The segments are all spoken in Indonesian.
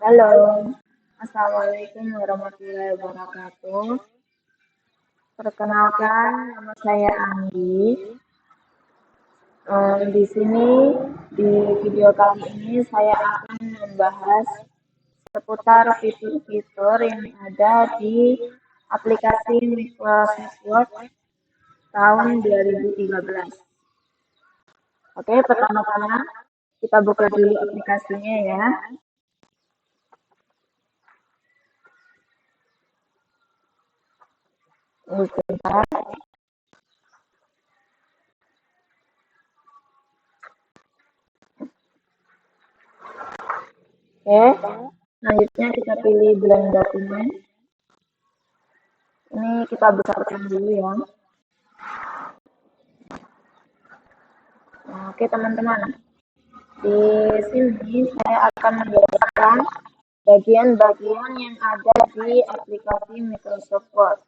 Halo, Assalamualaikum warahmatullahi wabarakatuh. Perkenalkan, nama saya Anggi. Di sini, di video kali ini saya akan membahas seputar fitur-fitur yang ada di aplikasi Microsoft Word tahun 2013. Oke, pertama-tama kita buka dulu aplikasinya ya. Sebentar. Oke, selanjutnya kita pilih blank dokumen. Ini kita besarkan dulu ya. Nah, oke teman-teman, di sini saya akan menjelaskan bagian-bagian yang ada di aplikasi Microsoft Word.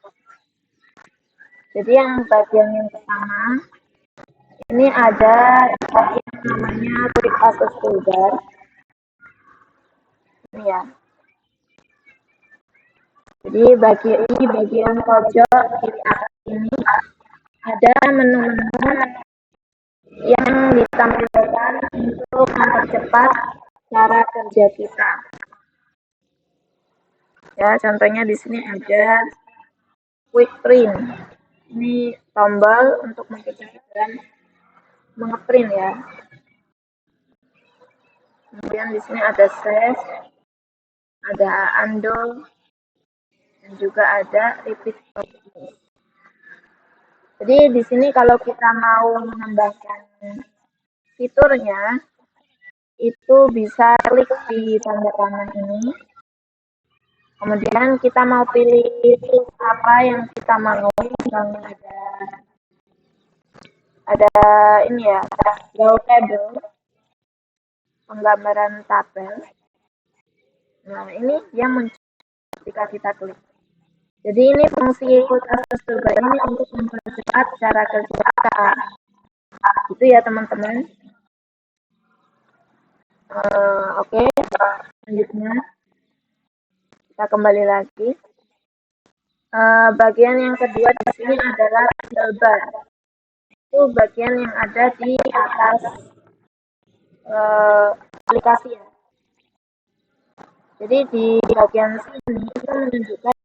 Jadi yang bagian yang pertama, ini ada bagian namanya Quick Access Toolbar. Ini ya. Jadi bagian pojok kiri atas ini ada menu-menu yang ditampilkan untuk mempercepat cara kerja kita. Ya, contohnya di sini ada Quick Print. Ini tombol untuk mengeprint ya. Kemudian di sini ada save, ada undo, dan juga ada repeat process. Jadi di sini kalau kita mau menambahkan fiturnya, itu bisa klik di tanda panah ini. Kemudian kita mau pilih tools apa yang kita mau, misalnya ada ini ya, draw table, penggambaran tabel. Nah, ini yang muncul ketika kita klik. Jadi ini fungsi Quick Access Toolbar ini untuk mempercepat cara kerja kita. Itu ya teman-teman. Oke, selanjutnya kita kembali lagi. Bagian yang kedua di sini adalah toolbar. Itu bagian yang ada di atas aplikasi ya. Jadi di bagian sini itu menunjukkan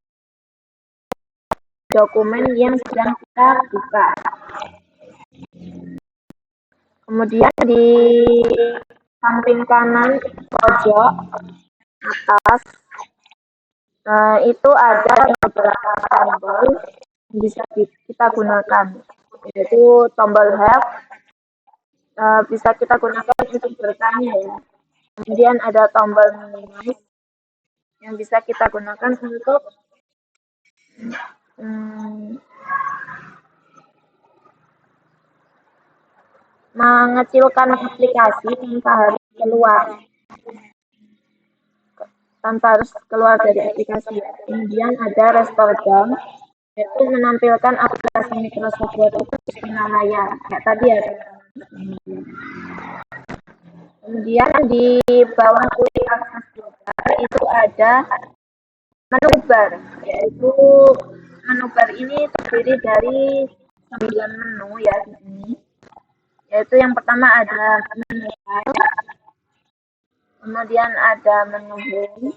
dokumen yang sedang kita buka. Kemudian di samping kanan pojok atas itu ada beberapa tombol yang bisa kita gunakan, yaitu tombol help bisa kita gunakan untuk bertanya ya. Kemudian ada tombol minimize yang bisa kita gunakan untuk mengecilkan aplikasi tanpa harus keluar dari aplikasi. Kemudian ada restore down, yaitu menampilkan aplikasi Microsoft Word itu di tengah layar kayak tadi ya. Kemudian di bawah Quick Access Toolbar itu ada menu bar, yaitu menu bar ini terdiri dari 9 menu ya di sini. Yaitu yang pertama ada menu file, kemudian ada menu home,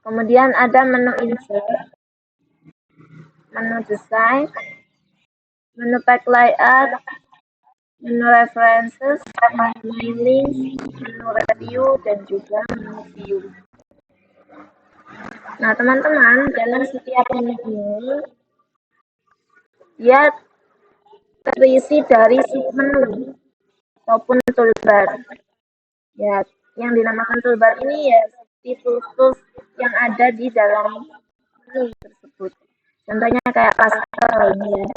kemudian ada menu insert, menu design, menu pack layout, menu references, menu link, menu review, dan juga menu view. Nah teman-teman, dalam setiap menu ini dia terisi dari submenu ataupun toolbar. Ya, yang dinamakan toolbar ini ya seperti tools-tools yang ada di dalam menu tersebut. Contohnya kayak pastel ini ya.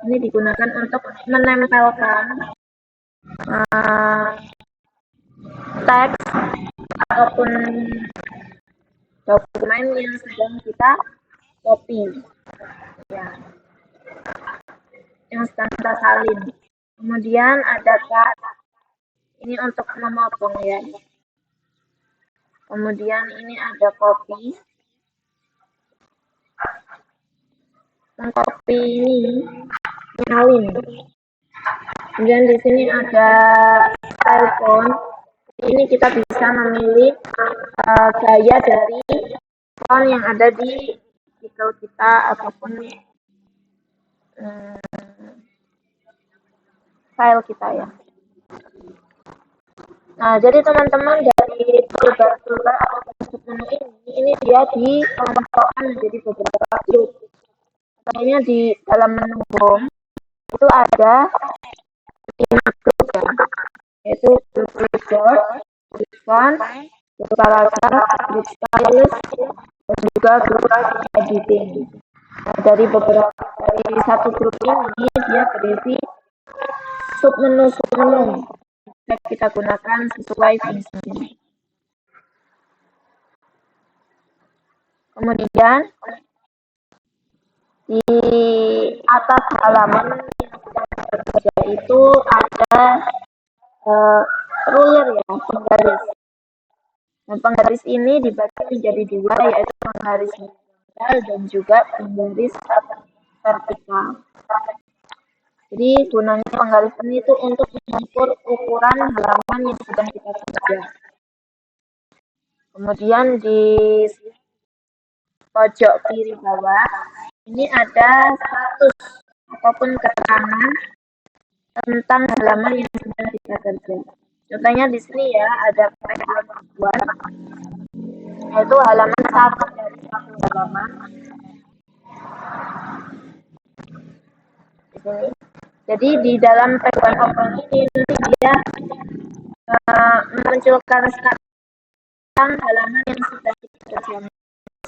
Ini digunakan untuk menempelkan teks ataupun dokumen yang sedang kita copy. Ya. Yang sedang kita salin. Kemudian ada cut. Ini untuk memotong ya. Kemudian ini ada kopi. Nah, kopi ini nyalin. Kemudian di sini ada telepon. Ini kita bisa memilih gaya dari font yang ada di artikel kita ataupun file kita ya. Nah, jadi teman-teman dari toolbar atau menu ini dia dikelompokkan menjadi beberapa grup. Contohnya di dalam menu home itu ada 5 grup ya, yaitu grup report, grup font, grup paragraf, grup stylus, dan juga grup editing. Nah, dari satu grup ini dia berisi submenu yang kita gunakan sesuai fungsinya. Kemudian di atas halaman yang sedang bekerja itu ada ruler ya, penggaris. Nah, penggaris ini dibagi menjadi dua, yaitu penggaris horizontal dan juga penggaris vertikal. Jadi gunanya penggaris ini itu untuk mengukur ukuran halaman yang sedang kita kerja. Kemudian di pojok kiri bawah ini ada status ataupun keterangan tentang halaman yang sedang kita kerja. Contohnya di sini ya ada pengetahuan, yaitu halaman 1 dari 1 halaman. Di sini. Jadi di dalam P1 Open ini nanti dia memunculkan tentang halaman yang sudah kita kerjakan.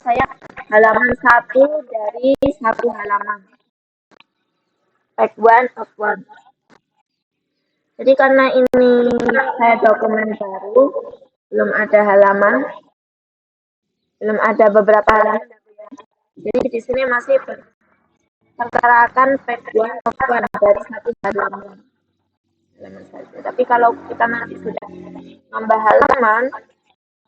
Saya halaman 1 dari 1 halaman. P1 Open. Jadi karena ini saya dokumen baru, belum ada halaman, belum ada beberapa halaman. Jadi di sini masih terterakan P1 Open dari 1 halaman. Saja. Tapi kalau kita nanti sudah nambah halaman,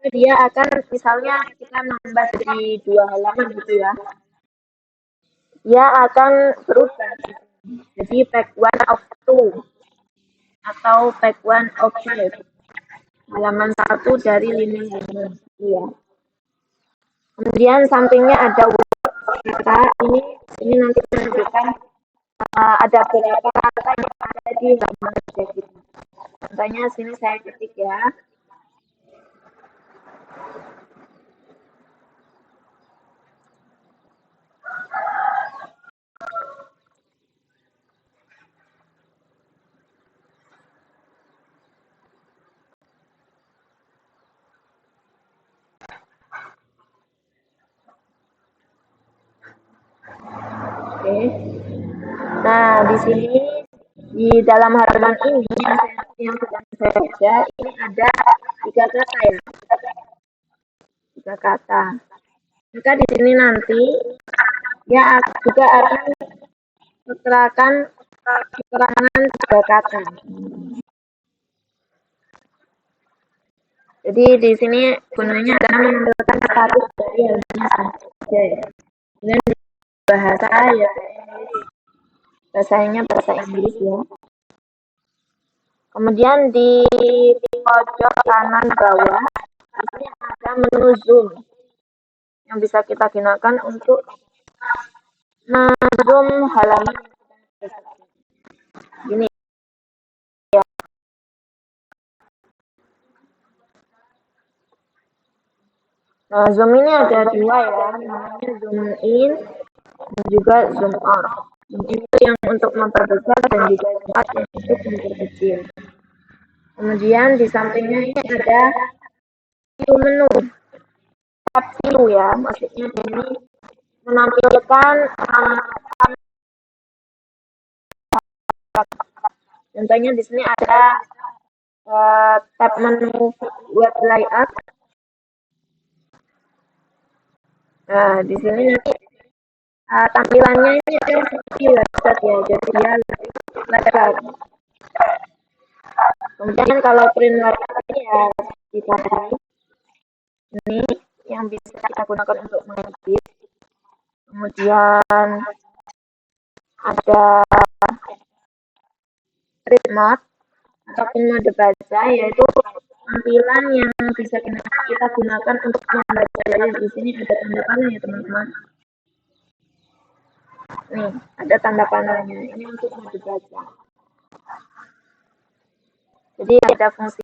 dia akan misalnya kita nambah jadi 2 halaman gitu ya. Dia akan berubah. Jadi P1 of 2 atau P1 of 5. Halaman 1 dari 5 halaman. Ya. Kemudian sampingnya ada word kata. Ini nanti menunjukkan ada berapa kata yang ada di halaman kerja kita. Contohnya sini saya ketik ya. Oke. Nah, di sini di dalam halaman ini yang sedang saya baca ini ada 3 kata ya. 3 kata. Maka di sini nanti ya juga akan keterangan 3 kata. Jadi di sini gunanya adalah menampilkan status dari halaman saja ya. Dengan bahasa ya bahasanya bahasa Inggris ya. Kemudian di pojok kanan bawah ini ada menu zoom yang bisa kita gunakan untuk men-zoom halaman ini ya. Nah, zoom ini ada 2 ya, namanya zoom in dan juga zoom out. Zoom in itu yang untuk memperbesar dan juga zoom out yang untuk memperkecil. Kemudian di sampingnya ini ada menu tab view ya, maksudnya ini menampilkan contohnya di sini ada tab menu web layout. Nah, di sini nanti tampilannya ini ada seperti website ya, jadi dia lebar. Kemudian kalau print website ya kita Ini yang bisa kita gunakan untuk mengedit. Kemudian ada read mode ataupun mode baca, yaitu tampilan yang bisa kita gunakan untuk membaca. Jadi di sini ada tanda panah ya teman-teman. Nih, ada tanda panahnya. Ini untuk mode baca. Jadi ada fungsi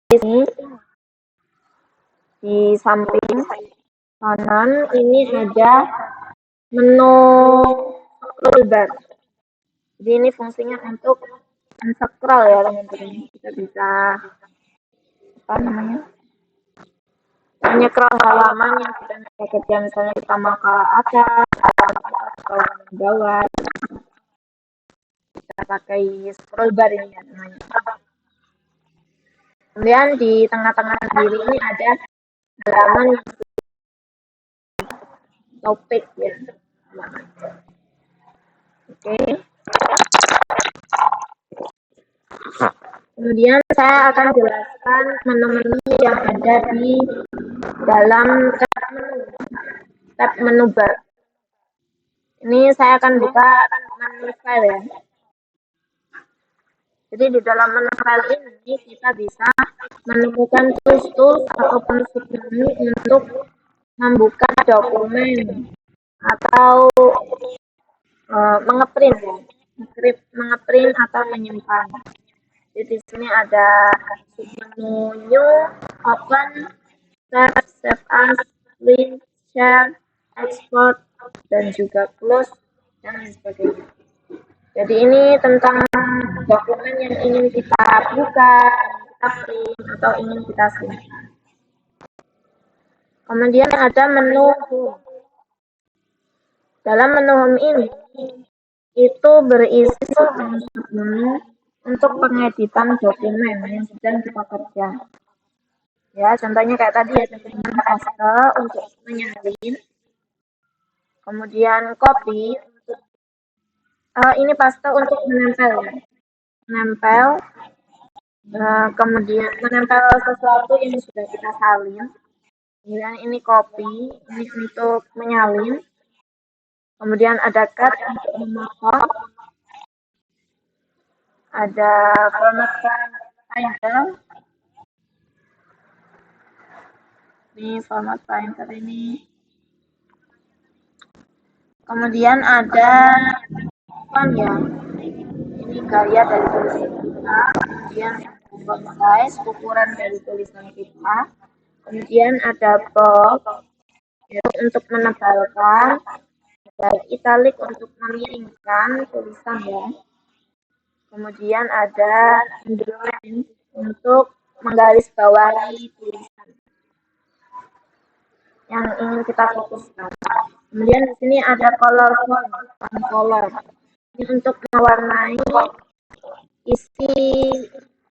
ini di samping kanan ini ada menu scroll bar. Jadi ini fungsinya untuk unscroll ya teman-teman. Kita bisa apa namanya? Scroll halaman yang sedang kita kerja, misalnya kita mau ke atas atau ke bawah. Kita pakai scroll bar ini ya namanya. Kemudian di tengah-tengah kiri ini ada halaman yang topik ya. Oke. Kemudian saya akan jelaskan menu-menu yang ada di dalam tab menu bar. Ini saya akan buka menu file ya. Jadi di dalam menu file ini kita bisa menemukan tools ataupun submenu untuk membuka dokumen atau mengeprint ya, mengeprint atau menyimpan. Jadi di sini ada submenu new, open, save as, link, share, export, dan juga close dan lain sebagainya. Jadi ini tentang dokumen yang ingin kita buka, kita print, atau ingin kita simpan. Kemudian ada menu home. Dalam menu home ini, itu berisi menu untuk pengeditan dokumen yang sedang kita kerja. Ya, contohnya kayak tadi ya teman-teman, paste untuk menyalin. Kemudian copy untuk ini paste untuk menempel ya. Menempel. Kemudian menempel sesuatu yang sudah kita salin. Kemudian ini copy, ini untuk menyalin. Kemudian ada cut untuk memotong. Ada format painter. Ini format painter ini. Kemudian ada font ya. Ini gaya dari tulisan kita. Kemudian font size, ukuran dari tulisan kita. Kemudian ada bold, yaitu untuk menebalkan. Ada italic untuk memiringkan tulisan ya. Kemudian ada underline untuk menggarisbawahi tulisan yang ingin kita fokuskan. Kemudian di sini ada color font, color. Ini untuk mewarnai isi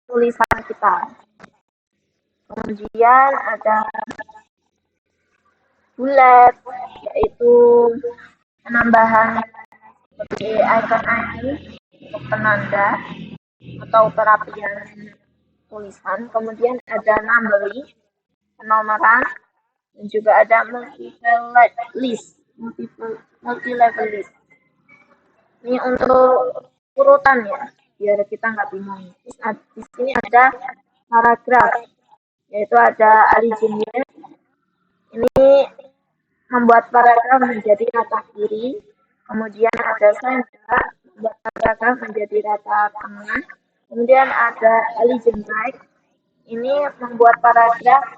tulisan kita. Kemudian ada bullet, yaitu penambahan seperti icon untuk penanda atau perapian tulisan. Kemudian ada numbering, penomoran, dan juga ada multi-level list. Ini untuk urutan ya, biar kita nggak bingung. Di sini ada paragraf, yaitu ada alignment. Ini membuat paragraf menjadi rata kiri. Kemudian ada center, membuat paragraf menjadi rata tengah. Kemudian ada alignment right. Ini membuat paragraf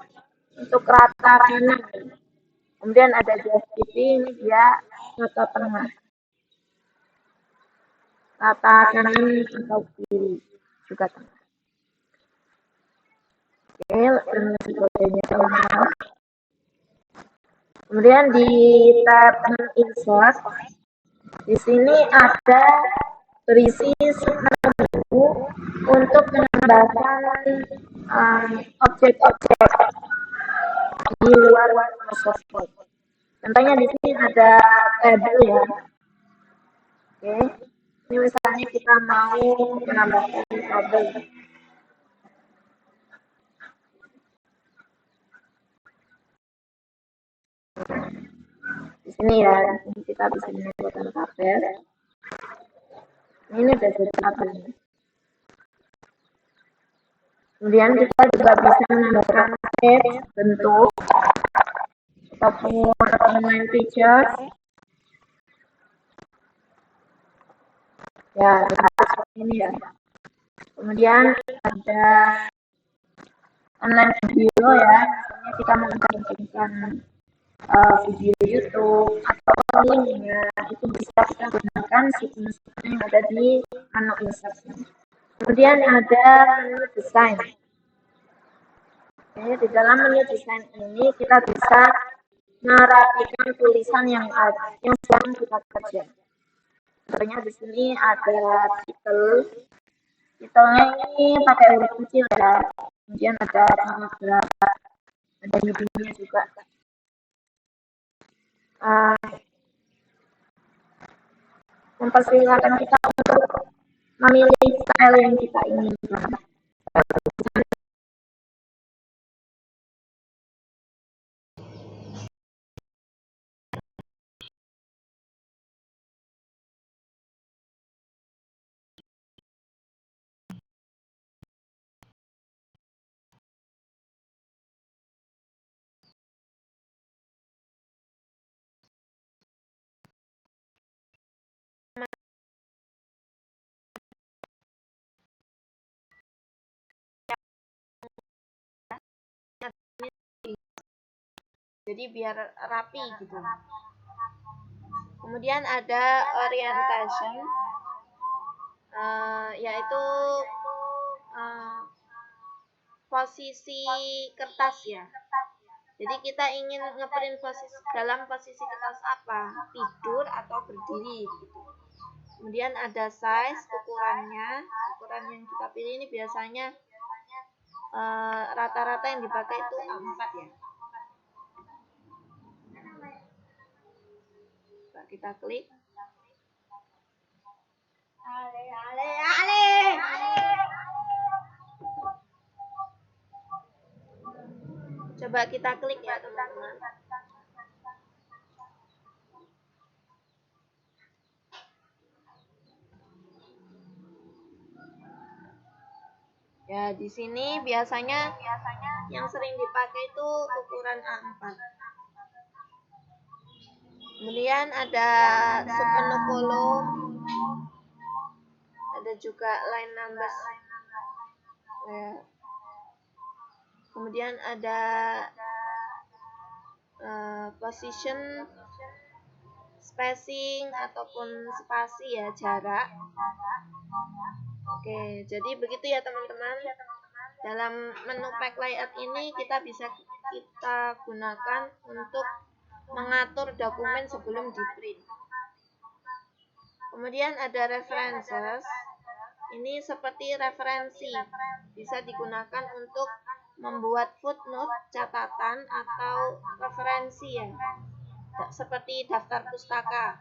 untuk rata kanan. Kemudian ada justify, ini dia rata tengah. Rata kanan atau kiri juga tengah. Oke, dan sebagainya teman-teman. Kemudian di tab insert, di sini ada berisi buku untuk menambahkan objek-objek di luar Microsoft Word. Contohnya di sini ada tabel ya. Oke. Ini misalnya kita mau menambahkan tabel. Di sini ya, ini kita bisa menempelkan tabel. Ini udah jadi tabel. Kemudian kita juga bisa menambahkan teks, bentuk, ataupun online features. Ya, seperti ini ya. Kemudian ada online video ya, misalnya kita mengirimkan video YouTube atau linknya, itu bisa kita gunakan situs yang ada di menu insert. Kemudian ada menu desain. Jadi di dalam menu desain ini kita bisa merapikan tulisan yang sedang kita kerja. Contohnya di sini ada titel. Titelnya ini pakai huruf kecil ya. Kemudian ada paragraf, ada headingnya juga. Mempersilahkan kita untuk memilih style yang kita inginkan. Jadi biar rapi gitu. Kemudian ada orientation, yaitu posisi kertas ya. Jadi kita ingin ngeprint dalam posisi kertas apa? Tidur atau berdiri gitu. Kemudian ada size, ukurannya. Ukuran yang kita pilih ini biasanya rata-rata yang dipakai itu A4 ya. Coba kita klik. Coba kita klik ya teman-teman. Ya, di sini biasanya yang sering dipakai itu ukuran A4. Kemudian ada submenu kolom, ada juga line numbers. Ya. Kemudian ada position, spacing ataupun spasi ya, jarak. Oke, jadi begitu ya teman-teman. Dalam menu pack layout ini kita bisa gunakan untuk mengatur dokumen sebelum di print. Kemudian ada references. Ini seperti referensi, bisa digunakan untuk membuat footnote, catatan atau referensi ya, seperti daftar pustaka.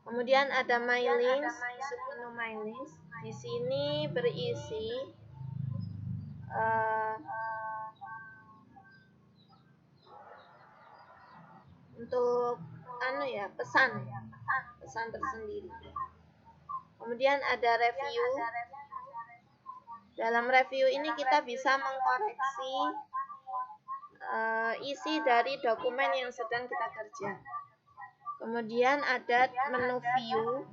Kemudian ada my links, submenu my links. Di sini berisi untuk pesan tersendiri. Kemudian ada review. Dalam review ini kita bisa mengkoreksi isi dari dokumen yang sedang kita kerja. Kemudian ada menu view,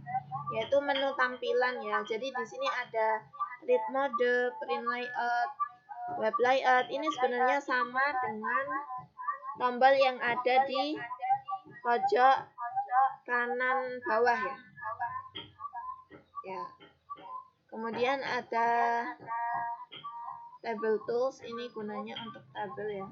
yaitu menu tampilan ya. Jadi di sini ada read mode, print layout, web layout. Ini sebenarnya sama dengan tombol yang ada di pojok kanan bawah ya. Ya. Kemudian ada table tools, ini gunanya untuk tabel ya.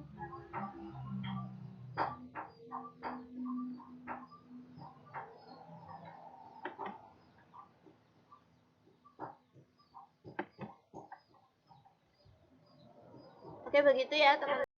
Oke, begitu ya teman-teman.